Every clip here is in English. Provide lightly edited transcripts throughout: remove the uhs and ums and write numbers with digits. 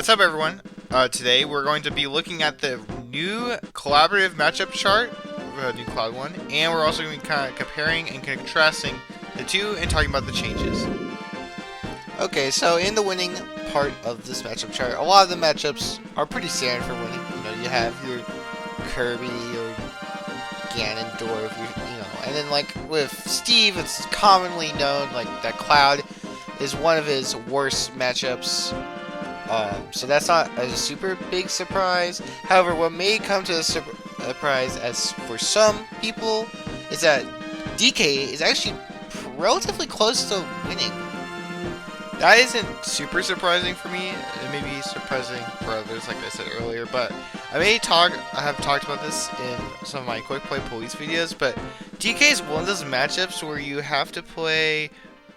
What's up, everyone? Today we're going to be looking at the new collaborative matchup chart, new Cloud one, and we're also going to be kind of comparing and contrasting the two and talking about the changes. Okay, so in the winning part of this matchup chart, a lot of the matchups are pretty standard for winning. You know, you have your Kirby or Ganondorf, and then like with Steve, it's commonly known like that Cloud is one of his worst matchups. So that's not a super big surprise. However, what may come to a surprise as for some people is that DK is actually relatively close to winning. That isn't super surprising for me. It may be surprising for others, like I said earlier, but I have talked about this in some of my quick play police videos, but DK is one of those matchups where you have to play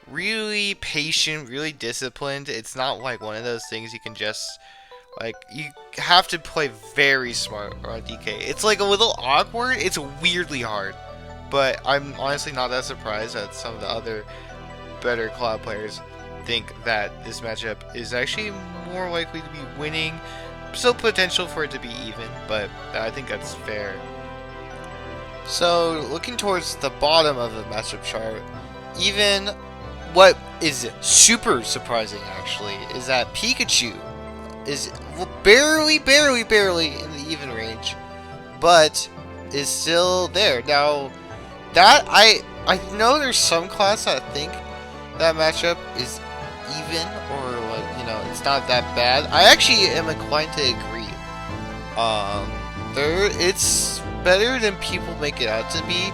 really patient, really disciplined. It's not like one of those things you can just, like, you have to play very smart on DK. It's like a little awkward. It's weirdly hard, but I'm honestly not that surprised that some of the other better Collab players think that this matchup is actually more likely to be winning. Still potential for it to be even, but I think that's fair. So looking towards the bottom of the matchup chart, even what is super surprising actually is that Pikachu is barely in the even range, but is still there. Now that I know there's some class that think that matchup is even, or like, it's not that bad. I actually am inclined to agree. It's better than people make it out to be,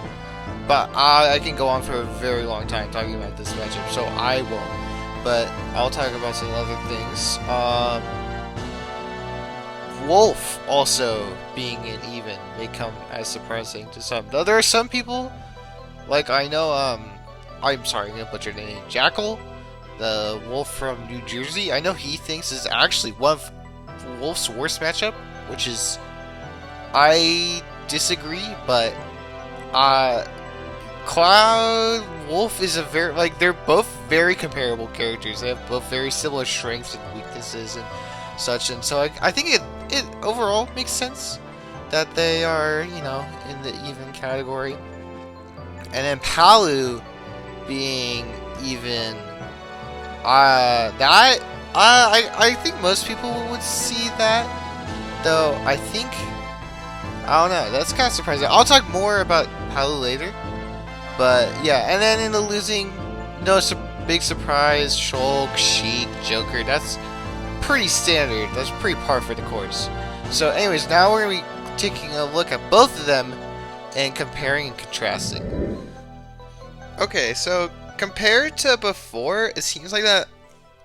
but I can go on for a very long time talking about this matchup, so I won't. But I'll talk about some other things. Wolf also being an even may come as surprising to some. Though there are some people, like I know, I'm sorry, I'm gonna butcher the name. Jackal, the wolf from New Jersey, I know he thinks is actually one of Wolf's worst matchup, which is, I disagree, but Cloud, Wolf is a very, they're both very comparable characters. They have both very similar strengths and weaknesses and such, and so I think it overall makes sense that they are, in the even category. And then Palu being even, I think most people would see that, though I don't know, that's kind of surprising. I'll talk more about Palu later, but yeah. And then in the losing, no big surprise, Shulk, Sheik, Joker, that's pretty standard, that's pretty par for the course. So anyways, now we're going to be taking a look at both of them and comparing and contrasting. Okay, so compared to before, it seems like that,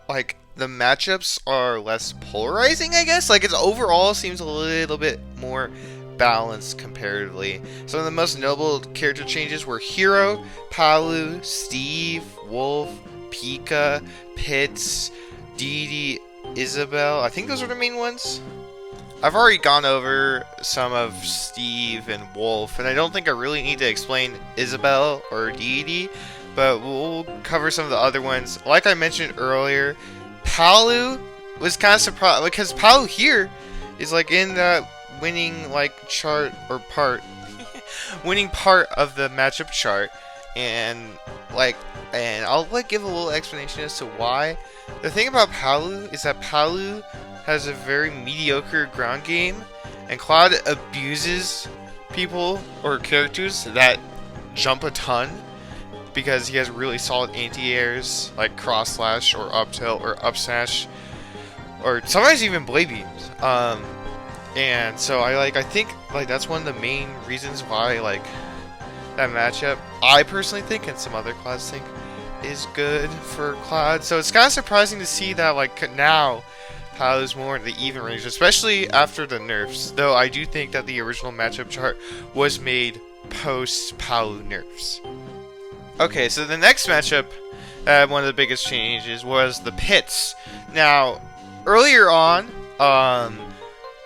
like, the matchups are less polarizing, I guess. Like, it overall seems a little bit more balanced comparatively. Some of the most notable character changes were Hero, Palu, Steve, Wolf, Pika, Pitts, Didi, Isabelle. I think those are the main ones. I've already gone over some of Steve and Wolf, and I don't think I really need to explain Isabelle or Didi, but we'll cover some of the other ones. Like I mentioned earlier, Palu was kind of surprised, because Palu here is like in the winning chart or part winning part of the matchup chart, and I'll give a little explanation as to why. The thing about Palu is that Palu has a very mediocre ground game, and Cloud abuses people or characters that jump a ton because he has really solid anti-airs like cross slash or up tilt or up smash, or sometimes even blade beams. And so I think that's one of the main reasons why that matchup, I personally think, and some other Clouds think, is good for Cloud. So it's kind of surprising to see that now Palu's more in the even range, especially after the nerfs. Though I do think that the original matchup chart was made post Palu nerfs. Okay, so the next matchup, one of the biggest changes was the pits. Now, earlier on,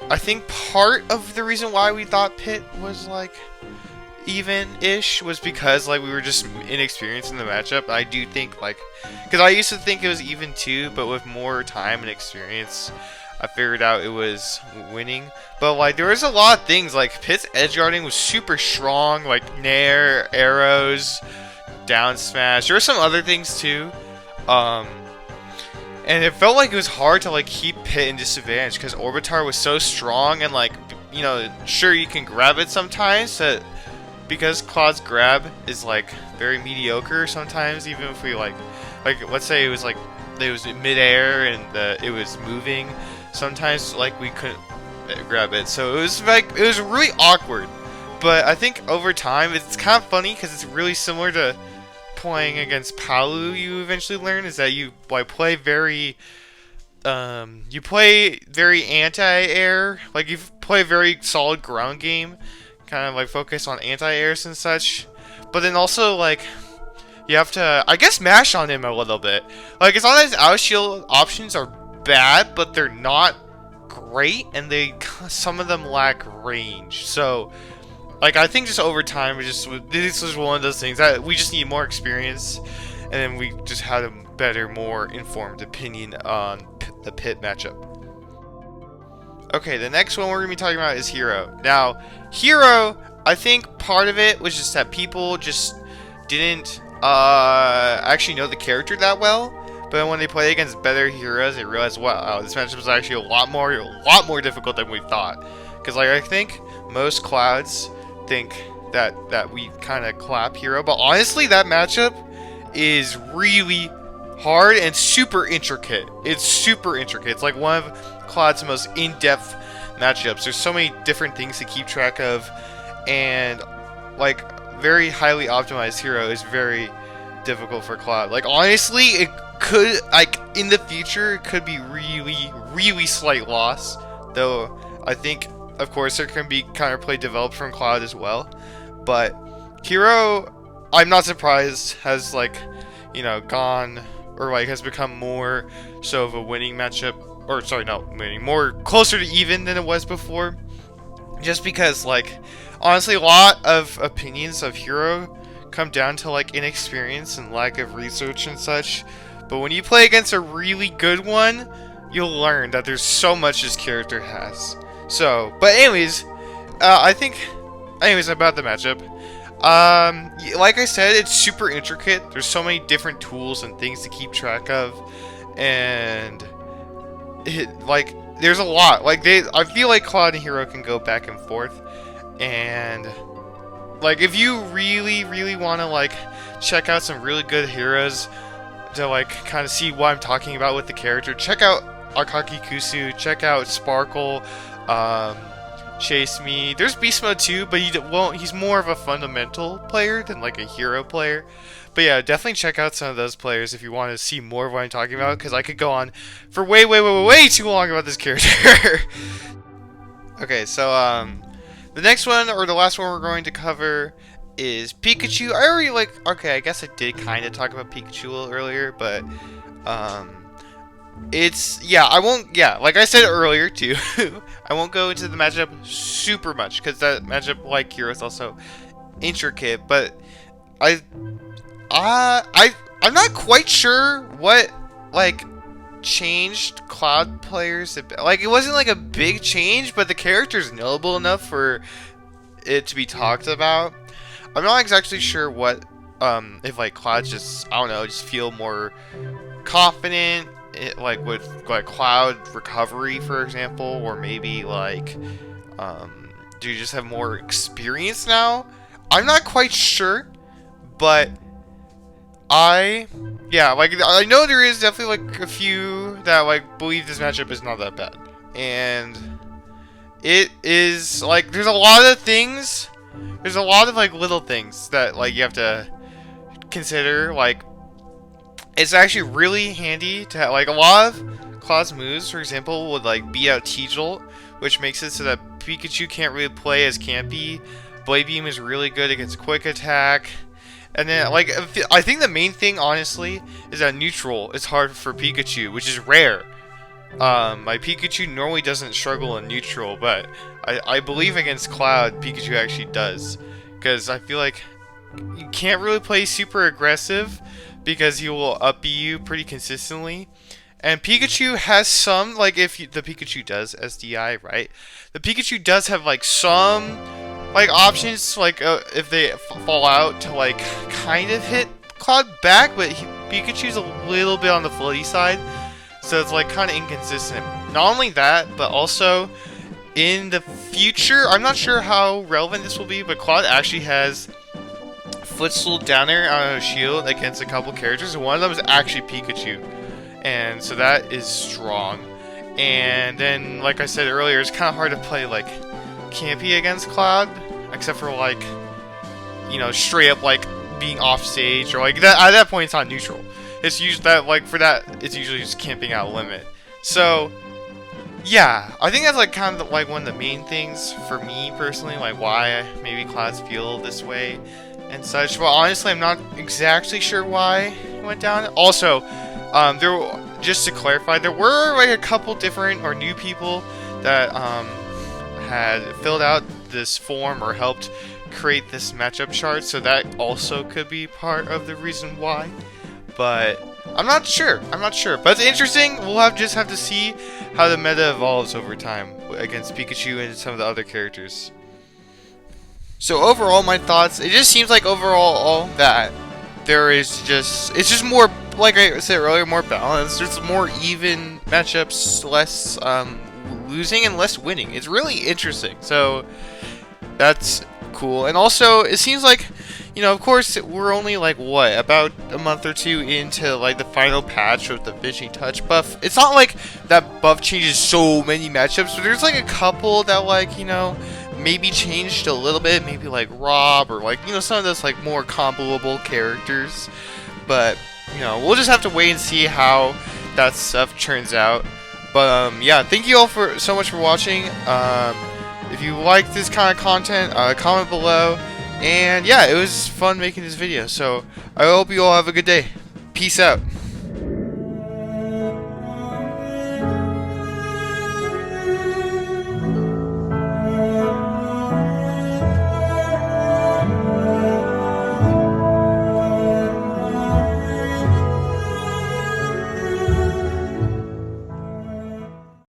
I think part of the reason why we thought Pit was even-ish was because we were just inexperienced in the matchup. I do think because I used to think it was even too, but with more time and experience, I figured out it was winning. But like there was a lot of things like Pit's edge guarding was super strong, like Nair, arrows, down smash. There were some other things too. And it felt like it was hard to like keep Pit in disadvantage because Orbitar was so strong and like sure you can grab it sometimes, but because Cloud's grab is like very mediocre sometimes, even if we like let's say it was midair and it was moving, sometimes like we couldn't grab it, so it was really awkward. But I think over time it's kind of funny because it's really similar to playing against Palu. You eventually learn is that you play very anti-air, like you play a very solid ground game, kind of like focus on anti-airs and such, but then also like you have to, I guess, mash on him a little bit. Like it's not as out shield options are bad, but they're not great, and some of them lack range. So like I think just over time, this was one of those things that we just need more experience, and then we just had a better, more informed opinion on the Pit matchup. Okay, the next one we're gonna be talking about is Hero. Now, Hero, I think part of it was just that people just didn't actually know the character that well. But when they play against better heroes, they realize, wow, this matchup is actually a lot more difficult than we thought. Because like I think most Clouds think that we kind of clap Hero, but honestly, that matchup is really hard and super intricate. It's super intricate. It's like one of Cloud's most in-depth matchups. There's so many different things to keep track of, and like very highly optimized Hero is very difficult for Cloud. Like honestly, it could, like in the future, it could be really slight loss, though I think of course there can be counterplay developed from Cloud as well. But Hero, I'm not surprised, has gone, or like has become more so of a winning matchup, or sorry, not winning, more closer to even than it was before, just because like honestly a lot of opinions of Hero come down to like inexperience and lack of research and such. But when you play against a really good one, you'll learn that there's so much this character has. So, but anyways, about the matchup. Like I said, it's super intricate. There's so many different tools and things to keep track of, and there's a lot. I feel like Cloud and Hero can go back and forth, and like if you really want to check out some really good heroes to kind of see what I'm talking about with the character, check out Akaki Kusu, check out Sparkle, Chase Me. There's Beast Mode too, but he's more of a fundamental player than like a hero player. But yeah, definitely check out some of those players if you want to see more of what I'm talking about, because I could go on for way too long about this character. Okay, so the next one, or the last one we're going to cover, is Pikachu. Okay, I guess I did kind of talk about Pikachu a little earlier, but like I said earlier too, I won't go into the matchup super much because that matchup, like Hero, is also intricate. But I'm not quite sure what changed Cloud players. It wasn't a big change, but the character's knowable enough for it to be talked about. I'm not exactly sure what if Cloud's just, I don't know, just feel more confident with Cloud recovery, for example, or maybe do you just have more experience now? I'm not quite sure, but I know there is definitely a few that believe this matchup is not that bad, and it is there's a lot of things. There's a lot of little things that you have to consider. It's actually really handy to have a lot of Cloud's moves, for example, would beat out T-Jolt, which makes it so that Pikachu can't really play as campy. Blade Beam is really good against Quick Attack. And then I think the main thing honestly is that neutral is hard for Pikachu, which is rare. My Pikachu normally doesn't struggle in neutral, but I believe against Cloud, Pikachu actually does. Because I feel like you can't really play super aggressive because he will up-B you pretty consistently. And Pikachu has some, like, if you, the Pikachu does SDI, right? The Pikachu does have, like, some, like, options, like, if they fall out to, like, kind of hit Cloud back, but Pikachu's a little bit on the floaty side, so it's, like, kind of inconsistent. Not only that, but also, in the future, I'm not sure how relevant this will be, but Cloud actually has Footstool down there on a shield against a couple characters, and one of them is actually Pikachu. And so that is strong. And then, like I said earlier, it's kind of hard to play, like, campy against Cloud, except for, like, you know, straight up, like, being off stage, or, like, that, at that point, it's not neutral. It's usually that, like, for that, it's usually just camping out limit. So, yeah, I think that's, like, kind of, like, one of the main things for me, personally, like, why maybe Clouds feel this way and such. But honestly, I'm not exactly sure why it went down. Also, just to clarify, there were like a couple different or new people that had filled out this form or helped create this matchup chart, so that also could be part of the reason why. But I'm not sure. But it's interesting. We'll just have to see how the meta evolves over time against Pikachu and some of the other characters. So overall, my thoughts, it just seems like overall that it's just more, like I said earlier, more balanced. There's more even matchups, less losing and less winning. It's really interesting. So that's cool. And also, it seems like, you know, of course, we're only like, what, about a month or two into like the final patch with the finishing touch buff. It's not like that buff changes so many matchups, but there's like a couple that, like, you know, maybe changed a little bit, maybe like Rob, or like, you know, some of those like more comboable characters. But, you know, we'll just have to wait and see how that stuff turns out. But yeah, thank you all so much for watching. If you like this kind of content, comment below. And yeah, it was fun making this video, so I hope you all have a good day. Peace out.